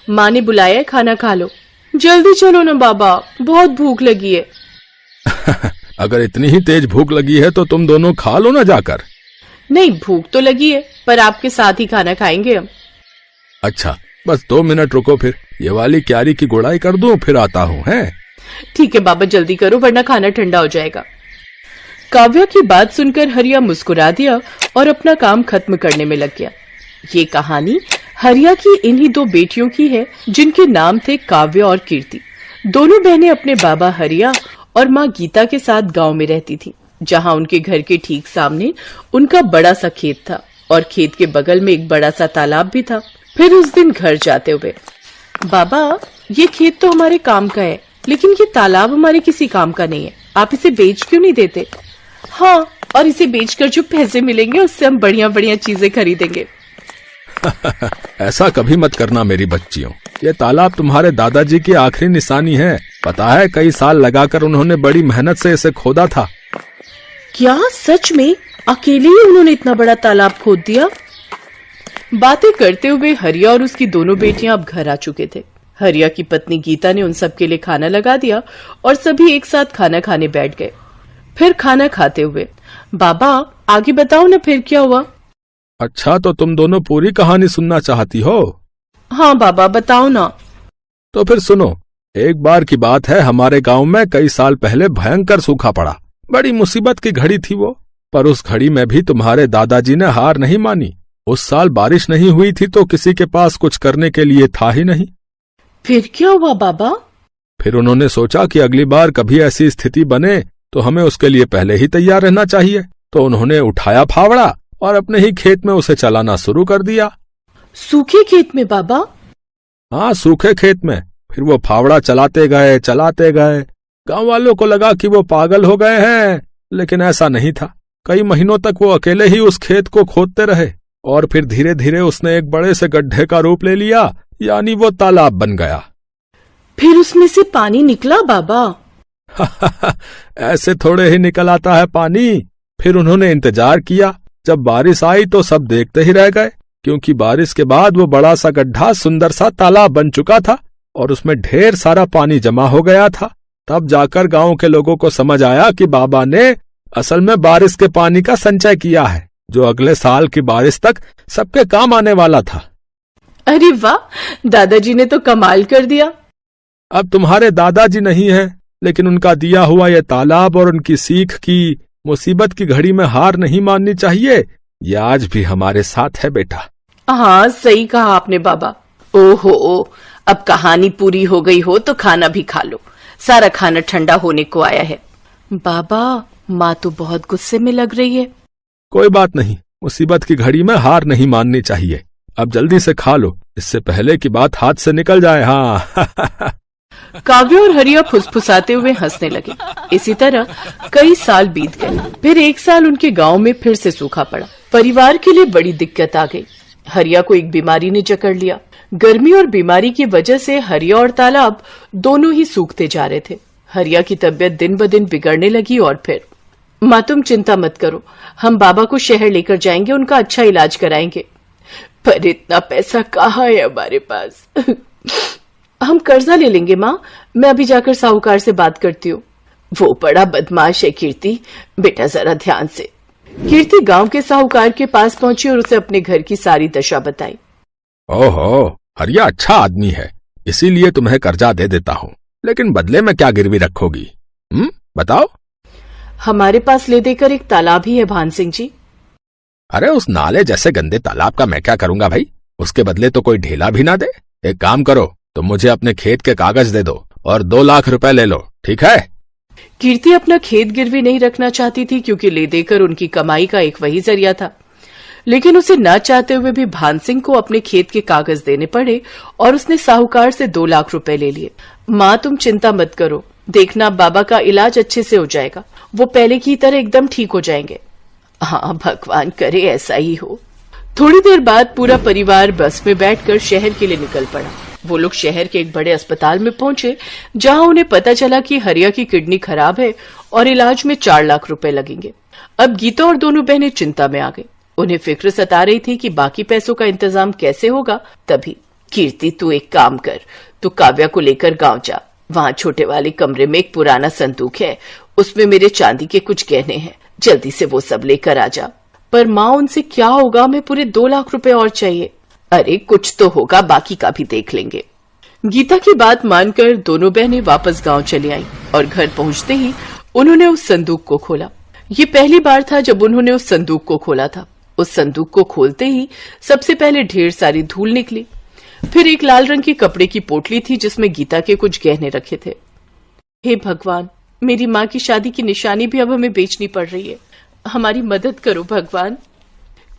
माँ ने बुलाया है, खाना खा लो। जल्दी चलो ना बाबा, बहुत भूख लगी है। अगर इतनी ही तेज भूख लगी है तो तुम दोनों खा लो ना जाकर। नहीं, भूख तो लगी है, पर आपके साथ ही खाना खाएंगे हम। अच्छा, बस 2 मिनट रुको, फिर ये वाली क्यारी की गुड़ाई कर दूं, फिर आता हूँ। हैं? ठीक है बाबा, जल्दी करो वरना खाना ठंडा हो जाएगा। काव्या की बात सुनकर हरिया मुस्कुरा दिया और अपना काम खत्म करने में लग गया। ये कहानी हरिया की इन्हीं 2 बेटियों की है जिनके नाम थे काव्या और कीर्ति। दोनों बहनें अपने बाबा हरिया और माँ गीता के साथ गांव में रहती थी, जहां उनके घर के ठीक सामने उनका बड़ा सा खेत था और खेत के बगल में एक बड़ा सा तालाब भी था। फिर उस दिन घर जाते हुए, बाबा ये खेत तो हमारे काम का है, लेकिन ये तालाब हमारे किसी काम का नहीं है, आप इसे बेच क्यों नहीं देते? हाँ, और इसे बेचकर जो पैसे मिलेंगे उससे हम बढ़िया बढ़िया चीजें खरीदेंगे। ऐसा कभी मत करना मेरी बच्चियों, ये तालाब तुम्हारे दादाजी की आखिरी निशानी है। पता है, कई साल लगाकर उन्होंने बड़ी मेहनत से इसे खोदा था। क्या सच में अकेले ही उन्होंने इतना बड़ा तालाब खोद दिया? बातें करते हुए हरिया और उसकी दोनों बेटियां अब घर आ चुके थे। हरिया की पत्नी गीता ने उन सब के लिए खाना लगा दिया और सभी एक साथ खाना खाने बैठ गए। फिर खाना खाते हुए, बाबा आगे बताओ ना फिर क्या हुआ? अच्छा, तो तुम दोनों पूरी कहानी सुनना चाहती हो? हाँ बाबा, बताओ ना। तो फिर सुनो। एक बार की बात है, हमारे गांव में कई साल पहले भयंकर सूखा पड़ा। बड़ी मुसीबत की घड़ी थी वो, पर उस घड़ी में भी तुम्हारे दादाजी ने हार नहीं मानी। उस साल बारिश नहीं हुई थी तो किसी के पास कुछ करने के लिए था ही नहीं। फिर क्या हुआ बाबा? फिर उन्होंने सोचा कि अगली बार कभी ऐसी स्थिति बने तो हमें उसके लिए पहले ही तैयार रहना चाहिए। तो उन्होंने उठाया फावड़ा और अपने ही खेत में उसे चलाना शुरू कर दिया। सूखे खेत में बाबा? हाँ, सूखे खेत में। फिर वो फावड़ा चलाते गए। गांव वालों को लगा कि वो पागल हो गए हैं, लेकिन ऐसा नहीं था। कई महीनों तक वो अकेले ही उस खेत को खोदते रहे और फिर धीरे धीरे उसने एक बड़े से गड्ढे का रूप ले लिया, यानी वो तालाब बन गया। फिर उसमें से पानी निकला बाबा? ऐसे थोड़े ही निकल आता है पानी। फिर उन्होंने इंतजार किया। जब बारिश आई तो सब देखते ही रह गए, क्योंकि बारिश के बाद वो बड़ा सा गड्ढा सुंदर सा तालाब बन चुका था और उसमें ढेर सारा पानी जमा हो गया था। तब जाकर गांव के लोगों को समझ आया कि बाबा ने असल में बारिश के पानी का संचय किया है, जो अगले साल की बारिश तक सबके काम आने वाला था। अरे वाह, दादाजी ने तो कमाल कर दिया। अब तुम्हारे दादाजी नहीं है, लेकिन उनका दिया हुआ यह तालाब और उनकी सीख की मुसीबत की घड़ी में हार नहीं माननी चाहिए, ये आज भी हमारे साथ है बेटा। हाँ, सही कहा आपने बाबा। ओहो, अब कहानी पूरी हो गई हो तो खाना भी खा लो, सारा खाना ठंडा होने को आया है। बाबा, माँ तो बहुत गुस्से में लग रही है। कोई बात नहीं, मुसीबत की घड़ी में हार नहीं माननी चाहिए। अब जल्दी से खा लो, इससे पहले की बात हाथ से निकल जाए। हाँ। काव्या और हरिया फुसफुसाते हुए हंसने लगे। इसी तरह कई साल बीत गए। फिर एक साल उनके गांव में फिर से सूखा पड़ा। परिवार के लिए बड़ी दिक्कत आ गई। हरिया को एक बीमारी ने जकड़ लिया। गर्मी और बीमारी की वजह से हरिया और तालाब दोनों ही सूखते जा रहे थे। हरिया की तबीयत दिन ब दिन बिगड़ने लगी और फिर, माँ तुम चिंता मत करो, हम बाबा को शहर लेकर जाएंगे, उनका अच्छा इलाज कराएंगे। पर इतना पैसा कहाँ है हमारे पास? हम कर्जा ले लेंगे माँ, मैं अभी जाकर साहूकार से बात करती हूँ। वो बड़ा बदमाश है कीर्ति, बेटा जरा ध्यान से। कीर्ति गांव के साहूकार के पास पहुंची और उसे अपने घर की सारी दशा बताई। ओहो, हरिया अच्छा आदमी है, इसीलिए तुम्हें कर्जा दे देता हूँ, लेकिन बदले में क्या गिरवी रखोगी? बताओ। हमारे पास ले देकर एक तालाब ही है भान सिंह जी। अरे उस नाले जैसे गंदे तालाब का मैं क्या करूंगा भाई? उसके बदले तो कोई ढेला भी ना दे। एक काम करो, तुम मुझे अपने खेत के कागज दे दो और 2 लाख रुपए ले लो, ठीक है? कीर्ति अपना खेत गिरवी नहीं रखना चाहती थी, क्योंकि ले देकर उनकी कमाई का एक वही जरिया था। लेकिन उसे न चाहते हुए भी भान सिंह को अपने खेत के कागज देने पड़े और उसने साहूकार से 2 लाख रुपए ले लिए। माँ तुम चिंता मत करो, देखना बाबा का इलाज अच्छे से हो जाएगा, वो पहले की तरह एकदम ठीक हो जाएंगे। हाँ, भगवान करे ऐसा ही हो। थोड़ी देर बाद पूरा परिवार बस में बैठकर शहर के लिए निकल पड़ा। वो लोग शहर के एक बड़े अस्पताल में पहुंचे, जहां उन्हें पता चला कि हरिया की किडनी खराब है और इलाज में 4 लाख रुपए लगेंगे। अब गीता और दोनों बहनें चिंता में आ गई। उन्हें फिक्र सता रही थी कि बाकी पैसों का इंतजाम कैसे होगा। तभी कीर्ति तू एक काम कर, तू काव्या को लेकर गांव जा। वहां छोटे वाले कमरे में एक पुराना संदूक है, उसमें मेरे चांदी के कुछ गहने हैं, जल्दी से वो सब लेकर आ जा। पर माँ उनसे क्या होगा, हमें पूरे 2 लाख रुपए और चाहिए। अरे कुछ तो होगा, बाकी का भी देख लेंगे। गीता की बात मानकर दोनों बहनें वापस गांव चली आईं और घर पहुंचते ही उन्होंने उस संदूक को खोला। ये पहली बार था जब उन्होंने उस संदूक को खोला था। उस संदूक को खोलते ही सबसे पहले ढेर सारी धूल निकली। फिर एक लाल रंग के कपड़े की पोटली थी जिसमें गीता के कुछ गहने रखे थे। हे भगवान, मेरी माँ की शादी की निशानी भी अब हमें बेचनी पड़ रही है, हमारी मदद करो भगवान।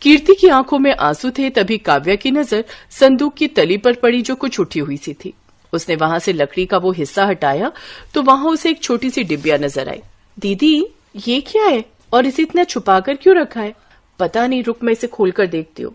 कीर्ति की आंखों में आंसू थे। तभी काव्या की नजर संदूक की तली पर पड़ी जो कुछ उठी हुई सी थी। उसने वहां से लकड़ी का वो हिस्सा हटाया तो वहां उसे एक छोटी सी डिबिया नजर आई। दीदी ये क्या है और इसे इतना छुपा कर क्यों रखा है? पता नहीं, रुक मैं इसे खोल कर देखती हूँ।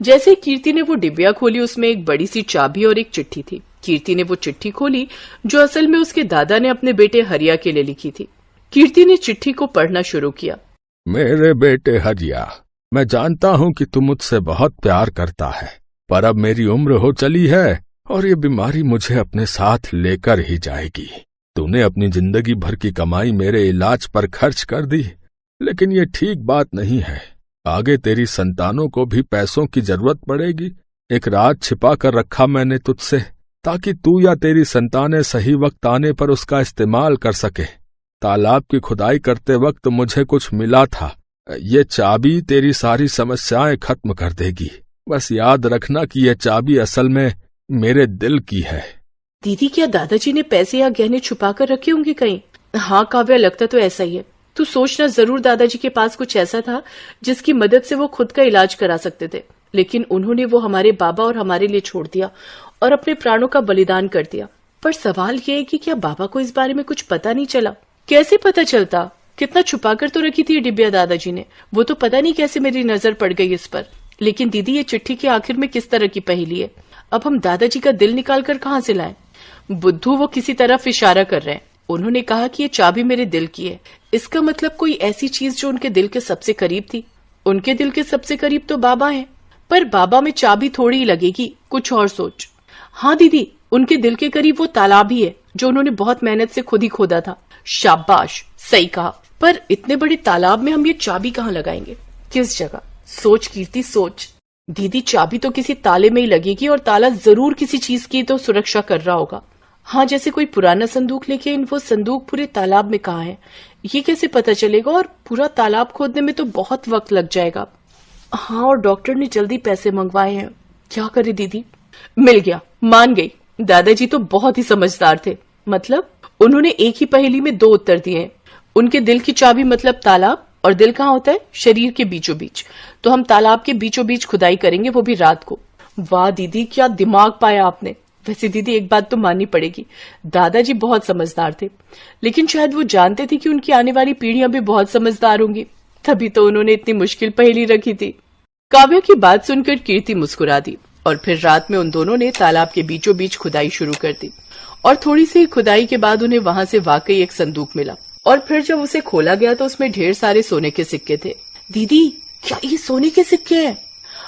जैसे कीर्ति ने वो डिबिया खोली उसमें एक बड़ी सी चाबी और एक चिट्ठी थी। कीर्ति ने वो चिट्ठी खोली जो असल में उसके दादा ने अपने बेटे हरिया के लिए लिखी थी। कीर्ति ने चिट्ठी को पढ़ना शुरू किया। मेरे बेटे हरिया, मैं जानता हूँ कि तू मुझसे बहुत प्यार करता है, पर अब मेरी उम्र हो चली है और ये बीमारी मुझे अपने साथ लेकर ही जाएगी। तूने अपनी जिंदगी भर की कमाई मेरे इलाज पर खर्च कर दी, लेकिन ये ठीक बात नहीं है। आगे तेरी संतानों को भी पैसों की जरूरत पड़ेगी। एक राज छिपा कर रखा मैंने तुझसे, ताकि तू या तेरी संतानें सही वक्त आने पर उसका इस्तेमाल कर सके। तालाब की खुदाई करते वक्त मुझे कुछ मिला था, ये चाबी तेरी सारी समस्याएं खत्म कर देगी। बस याद रखना कि ये चाबी असल में मेरे दिल की है। दीदी क्या दादाजी ने पैसे या गहने छुपा कर रखे होंगे कहीं? हाँ काव्या, लगता तो ऐसा ही है। तू सोचना, जरूर दादाजी के पास कुछ ऐसा था जिसकी मदद से वो खुद का इलाज करा सकते थे, लेकिन उन्होंने वो हमारे बाबा और हमारे लिए छोड़ दिया और अपने प्राणों का बलिदान कर दिया। पर सवाल ये है कि क्या बाबा को इस बारे में कुछ पता नहीं चला? कैसे पता चलता? कितना छुपा कर तो रखी थी ये डिबिया दादाजी ने, वो तो पता नहीं कैसे मेरी नजर पड़ गई इस पर। लेकिन दीदी ये चिट्ठी के आखिर में किस तरह की पहेली है? अब हम दादाजी का दिल निकाल कर कहाँ से लाएं? बुद्धू वो किसी तरफ इशारा कर रहे हैं। उन्होंने कहा कि ये चाबी मेरे दिल की है। इसका मतलब कोई ऐसी चीज जो उनके दिल के सबसे करीब थी। उनके दिल के सबसे करीब तो बाबा हैं, पर बाबा में चाबी थोड़ी ही लगेगी, कुछ और सोच। हाँ दीदी, उनके दिल के करीब वो तालाब ही है जो उन्होंने बहुत मेहनत से खुद ही खोदा था। शाबाश, सही कहा। पर इतने बड़े तालाब में हम ये चाबी कहाँ लगाएंगे? किस जगह? सोच कीर्ति, सोच। दीदी चाबी तो किसी ताले में ही लगेगी और ताला जरूर किसी चीज की तो सुरक्षा कर रहा होगा। हाँ, जैसे कोई पुराना संदूक, लेकिन वो संदूक पूरे तालाब में कहाँ है ये कैसे पता चलेगा? और पूरा तालाब खोदने में तो बहुत वक्त लग जाएगा। हाँ, और डॉक्टर ने जल्दी पैसे मंगवाए हैं। क्या करे दीदी? मिल गया, मान गई। दादाजी तो बहुत ही समझदार थे। मतलब उन्होंने एक ही पहेली में 2 उत्तर दिए हैं। उनके दिल की चाबी मतलब तालाब, और दिल कहाँ होता है? शरीर के बीचों बीच। तो हम तालाब के बीचों बीच खुदाई करेंगे, वो भी रात को। वाह दीदी, क्या दिमाग पाया आपने। वैसे दीदी एक बात तो माननी पड़ेगी, दादाजी बहुत समझदार थे, लेकिन शायद वो जानते थे कि उनकी आने वाली पीढ़ियां भी बहुत समझदार होंगी, तभी तो उन्होंने इतनी मुश्किल पहेली रखी थी। काव्या की बात सुनकर कीर्ति मुस्कुरा दी और फिर रात में उन दोनों ने तालाब के बीचों बीच खुदाई शुरू कर दी। और थोड़ी सी खुदाई के बाद उन्हें वहां से वाकई एक संदूक मिला। और फिर जब उसे खोला गया तो उसमें ढेर सारे सोने के सिक्के थे। दीदी क्या ये सोने के सिक्के हैं?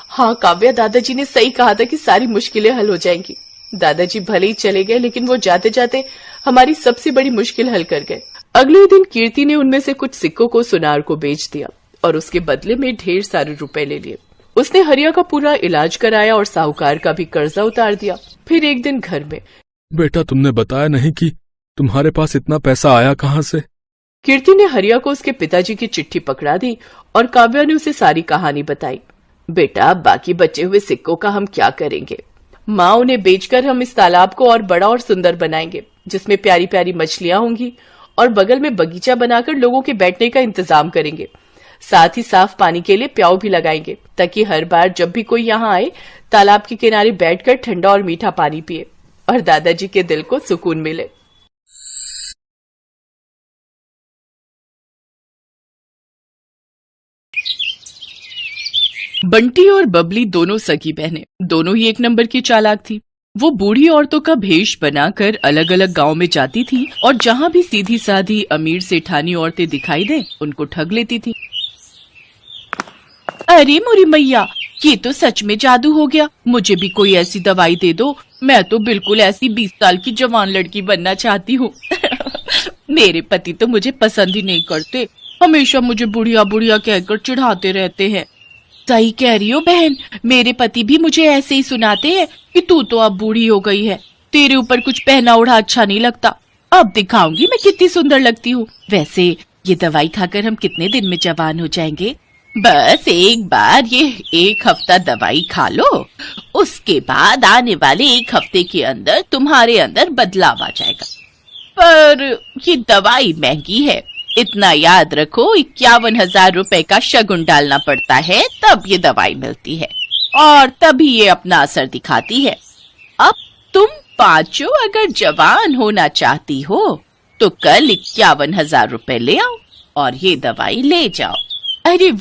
हाँ काव्या, दादाजी ने सही कहा था कि सारी मुश्किलें हल हो जाएंगी। दादाजी भले ही चले गए, लेकिन वो जाते जाते हमारी सबसे बड़ी मुश्किल हल कर गए। अगले दिन कीर्ति ने उनमें से कुछ सिक्कों को सुनार को बेच दिया और उसके बदले में ढेर सारे रुपए ले लिए। उसने हरिया का पूरा इलाज कराया और साहूकार का भी कर्जा उतार दिया। फिर एक दिन घर में, बेटा तुमने बताया नहीं कि तुम्हारे पास इतना पैसा आया कहाँ से? कीर्ति ने हरिया को उसके पिताजी की चिट्ठी पकड़ा दी और काव्या ने उसे सारी कहानी बताई। बेटा, बाकी बचे हुए सिक्कों का हम क्या करेंगे? माँ, उन्हें बेचकर हम इस तालाब को और बड़ा और सुंदर बनाएंगे, जिसमें प्यारी प्यारी मछलियां होंगी, और बगल में बगीचा बनाकर लोगों के बैठने का इंतजाम करेंगे। साथ ही साफ पानी के लिए प्याऊ भी लगाएंगे, ताकि हर बार जब भी कोई यहाँ आए तालाब के किनारे बैठकर ठंडा और मीठा पानी पिए और दादाजी के दिल को सुकून मिले। बंटी और बबली दोनों सगी बहनें, दोनों ही एक नंबर की चालाक थी। वो बूढ़ी औरतों का भेष बनाकर अलग अलग गांव में जाती थी और जहां भी सीधी साधी अमीर सेठानी औरतें दिखाई दें, उनको ठग लेती थी। अरे मोरी मैया, ये तो सच में जादू हो गया। मुझे भी कोई ऐसी दवाई दे दो। मैं तो बिल्कुल ऐसी 20 साल की जवान लड़की बनना चाहती हूँ। मेरे पति तो मुझे पसंद ही नहीं करते, हमेशा मुझे बुढ़िया बुढ़िया कहकर चिढ़ाते रहते हैं। सही कह रही हो बहन, मेरे पति भी मुझे ऐसे ही सुनाते हैं कि तू तो अब बूढ़ी हो गई है, तेरे ऊपर कुछ पहना ओढ़ा अच्छा नहीं लगता। अब दिखाऊंगी मैं कितनी सुंदर लगती हूँ। वैसे ये दवाई खाकर हम कितने दिन में जवान हो जाएंगे? बस एक बार ये 1 हफ्ता दवाई खा लो, उसके बाद आने वाले 1 हफ्ते के अंदर तुम्हारे अंदर बदलाव आ जाएगा। पर ये दवाई महंगी है, इतना याद रखो, 51,000 रुपए का शगुन डालना पड़ता है तब ये दवाई मिलती है और तभी ये अपना असर दिखाती है। अब तुम पांचों अगर जवान होना चाहती हो तो कल 51,000 रुपए ले आओ और ये दवाई ले जाओ। अरे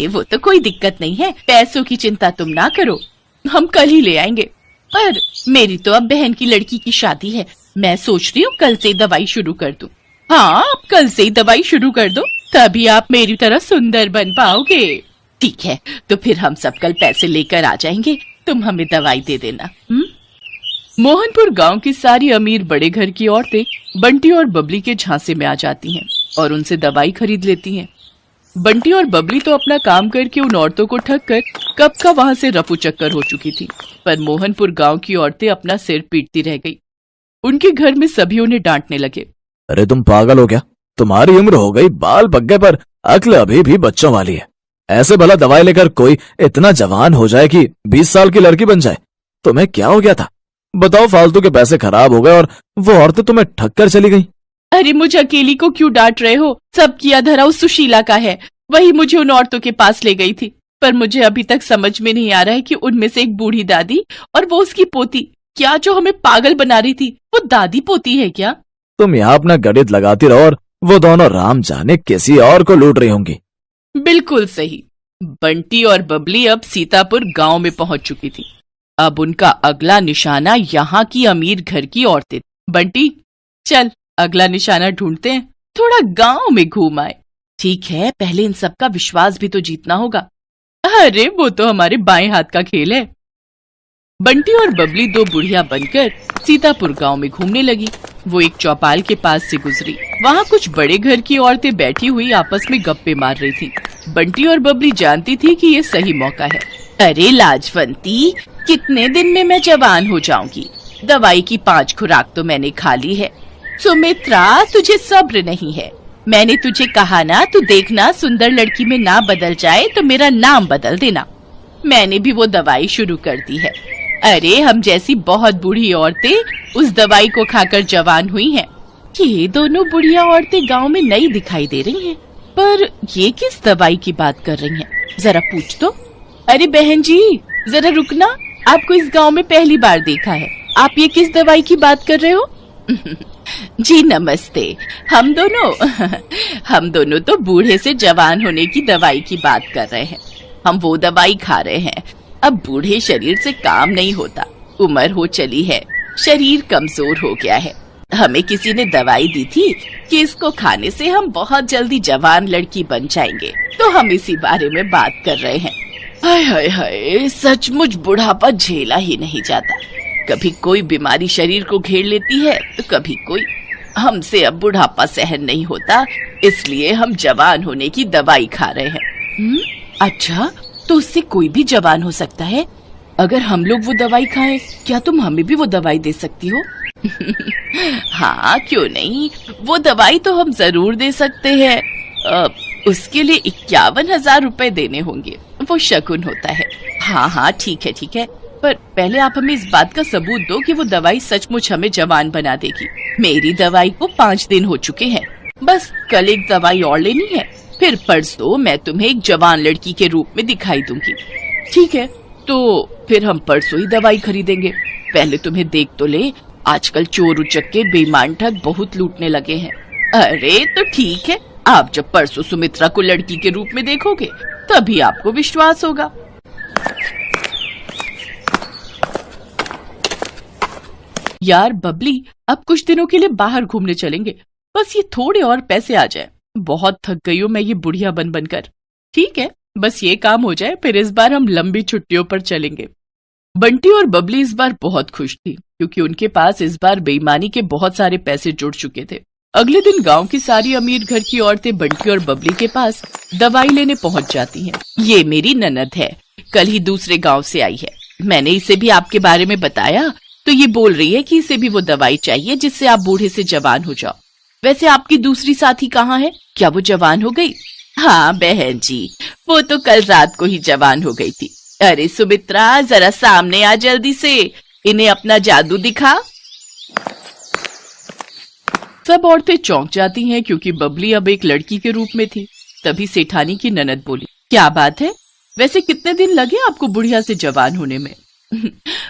वो तो कोई दिक्कत नहीं है, पैसों की चिंता तुम ना करो, हम कल ही ले आएंगे। पर मेरी तो अब बहन की लड़की की शादी है, मैं सोच रही हूँ कल से दवाई शुरू कर दूं। हाँ, आप कल से ही दवाई शुरू कर दो, तभी आप मेरी तरह सुंदर बन पाओगे। ठीक है, तो फिर हम सब कल पैसे लेकर आ जाएंगे, तुम हमें दवाई दे देना। मोहनपुर गांव की सारी अमीर बड़े घर की औरतें बंटी और बबली के झांसे में आ जाती हैं और उनसे दवाई खरीद लेती हैं। बंटी और बबली तो अपना काम करके उन औरतों को ठग कर कब का वहां से रफू चक्कर हो चुकी थी, पर मोहनपुर गांव की औरतें अपना सिर पीटती रह गई। उनके घर में सभी उन्हें डांटने लगे। अरे तुम पागल हो क्या? तुम्हारी उम्र हो गई, बाल पक गए, पर अक्ल अभी भी बच्चों वाली है। ऐसे भला दवाई लेकर कोई इतना जवान हो जाए कि 20 साल की लड़की बन जाए? तुम्हें क्या हो गया था? बताओ, फालतू के पैसे खराब हो गए और वो औरतें तुम्हें ठग कर चली गई। अरे मुझे अकेली को क्यों डांट रहे हो? सब किया धरा उस सुशीला का है, वही मुझे उन औरतों के पास ले गई थी। पर मुझे अभी तक समझ में नहीं आ रहा है कि उनमें से एक बूढ़ी दादी और वो उसकी पोती, क्या जो हमें पागल बना रही थी वो दादी पोती है क्या? तुम यहाँ अपना गणित लगाती रहो और वो दोनों राम जाने किसी और को लूट रही होंगी। बिल्कुल सही। बंटी और बबली अब सीतापुर गांव में पहुंच चुकी थी। अब उनका अगला निशाना यहाँ की अमीर घर की औरतें। बंटी, चल अगला निशाना ढूंढते हैं, थोड़ा गांव में घूम आए। ठीक है, पहले इन सब का विश्वास भी तो जीतना होगा। अरे वो तो हमारे बाएं हाथ का खेल है। बंटी और बबली 2 बुढ़िया बनकर सीतापुर गांव में घूमने लगी। वो एक चौपाल के पास से गुजरी, वहाँ कुछ बड़े घर की औरतें बैठी हुई आपस में गप्पे मार रही थी। बंटी और बबली जानती थी कि ये सही मौका है। अरे लाजवंती, कितने दिन में मैं जवान हो जाऊंगी? दवाई की 5 खुराक तो मैंने खा ली है। सुमित्रा, तुझे सब्र नहीं है। मैंने तुझे कहा ना, तू देखना सुंदर लड़की में ना बदल जाए तो मेरा नाम बदल देना। मैंने भी वो दवाई शुरू कर दी है। अरे हम जैसी बहुत बूढ़ी औरतें उस दवाई को खाकर जवान हुई हैं। ये दोनों बुढ़िया औरतें गांव में नई दिखाई दे रही हैं, पर ये किस दवाई की बात कर रही हैं? जरा पूछ तो। अरे बहन जी, जरा रुकना, आपको इस गांव में पहली बार देखा है, आप ये किस दवाई की बात कर रहे हो? जी नमस्ते। हम दोनों तो बूढ़े से जवान होने की दवाई की बात कर रहे हैं। हम वो दवाई खा रहे हैं। अब बूढ़े शरीर से काम नहीं होता, उम्र हो चली है, शरीर कमजोर हो गया है। हमें किसी ने दवाई दी थी कि इसको खाने से हम बहुत जल्दी जवान लड़की बन जाएंगे, तो हम इसी बारे में बात कर रहे हैं। हाय हाय हाय, सचमुच बुढ़ापा झेला ही नहीं जाता। कभी कोई बीमारी शरीर को घेर लेती है तो कभी कोई। हमसे अब बुढ़ापा सहन नहीं होता, इसलिए हम जवान होने की दवाई खा रहे हैं। अच्छा, तो उससे कोई भी जवान हो सकता है? अगर हम लोग वो दवाई खाएं, क्या तुम हमें भी वो दवाई दे सकती हो? हाँ, क्यों नहीं, वो दवाई तो हम जरूर दे सकते हैं। उसके लिए 51,000 रुपए देने होंगे, वो शगुन होता है। हाँ ठीक है, पर पहले आप हमें इस बात का सबूत दो कि वो दवाई सचमुच हमें जवान बना देगी। मेरी दवाई को 5 दिन हो चुके हैं, बस कल एक दवाई और लेनी है, फिर परसों मैं तुम्हें एक जवान लड़की के रूप में दिखाई दूंगी। ठीक है, तो फिर हम परसों ही दवाई खरीदेंगे। पहले तुम्हें देख तो ले, आजकल चोर उचक्के बेईमान ठग बहुत लूटने लगे हैं। अरे तो ठीक है, आप जब परसों सुमित्रा को लड़की के रूप में देखोगे तभी आपको विश्वास होगा। यार बबली, अब कुछ दिनों के लिए बाहर घूमने चलेंगे, बस ये थोड़े और पैसे आ जाए। बहुत थक गई हूँ मैं ये बुढ़िया बन बनकर। ठीक है, बस ये काम हो जाए, फिर इस बार हम लंबी छुट्टियों पर चलेंगे। बंटी और बबली इस बार बहुत खुश थी क्योंकि उनके पास इस बार बेईमानी के बहुत सारे पैसे जुड़ चुके थे। अगले दिन गांव की सारी अमीर घर की औरतें बंटी और बबली के पास दवाई लेने पहुंच जाती हैं। ये मेरी ननद है, कल ही दूसरे गांव से आई है। मैंने इसे भी आपके बारे में बताया तो ये बोल रही है कि इसे भी वो दवाई चाहिए जिससे आप बूढ़े से जवान हो जाओ। वैसे आपकी दूसरी साथी कहाँ है? क्या वो जवान हो गई? हाँ बहन जी, वो तो कल रात को ही जवान हो गई थी। अरे सुमित्रा, जरा सामने आ जल्दी से, इन्हें अपना जादू दिखा। सब औरतें चौंक जाती हैं क्योंकि बबली अब एक लड़की के रूप में थी। तभी सेठानी की ननद बोली, क्या बात है, वैसे कितने दिन लगे आपको बुढ़िया से जवान होने में?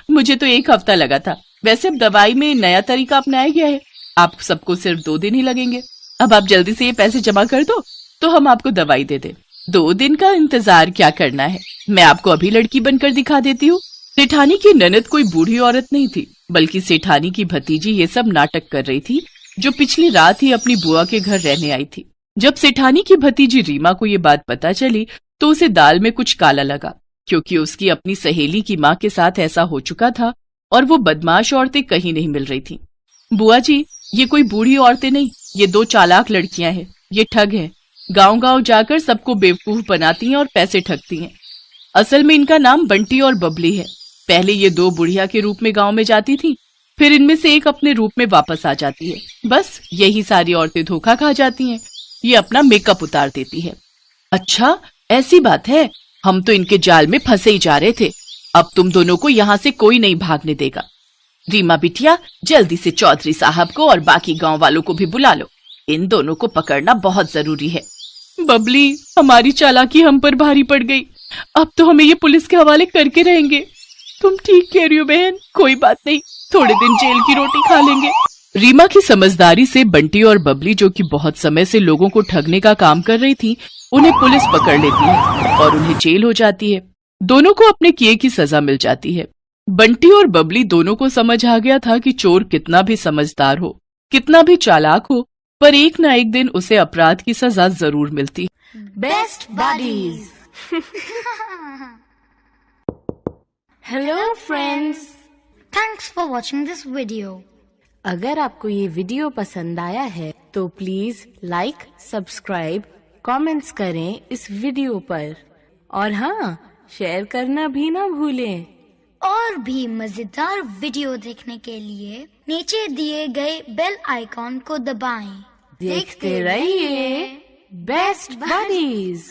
मुझे तो 1 हफ्ता लगा था। वैसे अब दवाई में नया तरीका अपनाया गया है, आप सबको सिर्फ 2 दिन ही लगेंगे। अब आप जल्दी से ये पैसे जमा कर दो तो हम आपको दवाई दे दें। 2 दिन का इंतजार क्या करना है, मैं आपको अभी लड़की बनकर दिखा देती हूँ। सेठानी की ननद कोई बूढ़ी औरत नहीं थी, बल्कि सेठानी की भतीजी ये सब नाटक कर रही थी, जो पिछली रात ही अपनी बुआ के घर रहने आई थी। जब सेठानी की भतीजी रीमा को ये बात पता चली तो उसे दाल में कुछ काला लगा, क्योंकि उसकी अपनी सहेली की माँ के साथ ऐसा हो चुका था और वो बदमाश औरतें कहीं नहीं मिल रही थी। बुआ जी, ये कोई बूढ़ी औरतें नहीं, ये 2 चालाक लड़कियां हैं। ये ठग हैं, गांव-गांव जाकर सबको बेवकूफ बनाती हैं और पैसे ठगती हैं। असल में इनका नाम बंटी और बबली है। पहले ये 2 बुढ़िया के रूप में गांव में जाती थी, फिर इनमें से एक अपने रूप में वापस आ जाती है। बस यही सारी औरतें धोखा खा जाती हैं। ये अपना मेकअप उतार देती है। अच्छा, ऐसी बात है, हम तो इनके जाल में फंसे ही जा रहे थे। अब तुम दोनों को यहाँ से कोई नहीं भागने देगा। रीमा बिटिया, जल्दी से चौधरी साहब को और बाकी गांव वालों को भी बुला लो, इन दोनों को पकड़ना बहुत जरूरी है। बबली, हमारी चालाकी हम पर भारी पड़ गई, अब तो हमें ये पुलिस के हवाले करके रहेंगे। तुम ठीक कह रही हो बहन, कोई बात नहीं, थोड़े दिन जेल की रोटी खा लेंगे। रीमा की समझदारी से बंटी और बबली, जो कि बहुत समय से लोगों को ठगने का काम कर रही थी, उन्हें पुलिस पकड़ लेती है और उन्हें जेल हो जाती है। दोनों को अपने किए की सजा मिल जाती है। बंटी और बबली दोनों को समझ आ गया था कि चोर कितना भी समझदार हो, कितना भी चालाक हो, पर एक ना एक दिन उसे अपराध की सजा जरूर मिलती। Best buddies. Hello friends, thanks for watching this video. अगर आपको ये वीडियो पसंद आया है तो प्लीज लाइक, सब्सक्राइब, कमेंट्स करें इस वीडियो पर, और हाँ, शेयर करना भी ना भूलें। और भी मजेदार वीडियो देखने के लिए नीचे दिए गए बेल आइकॉन को दबाएं। देखते रहिए बेस्ट बडीज।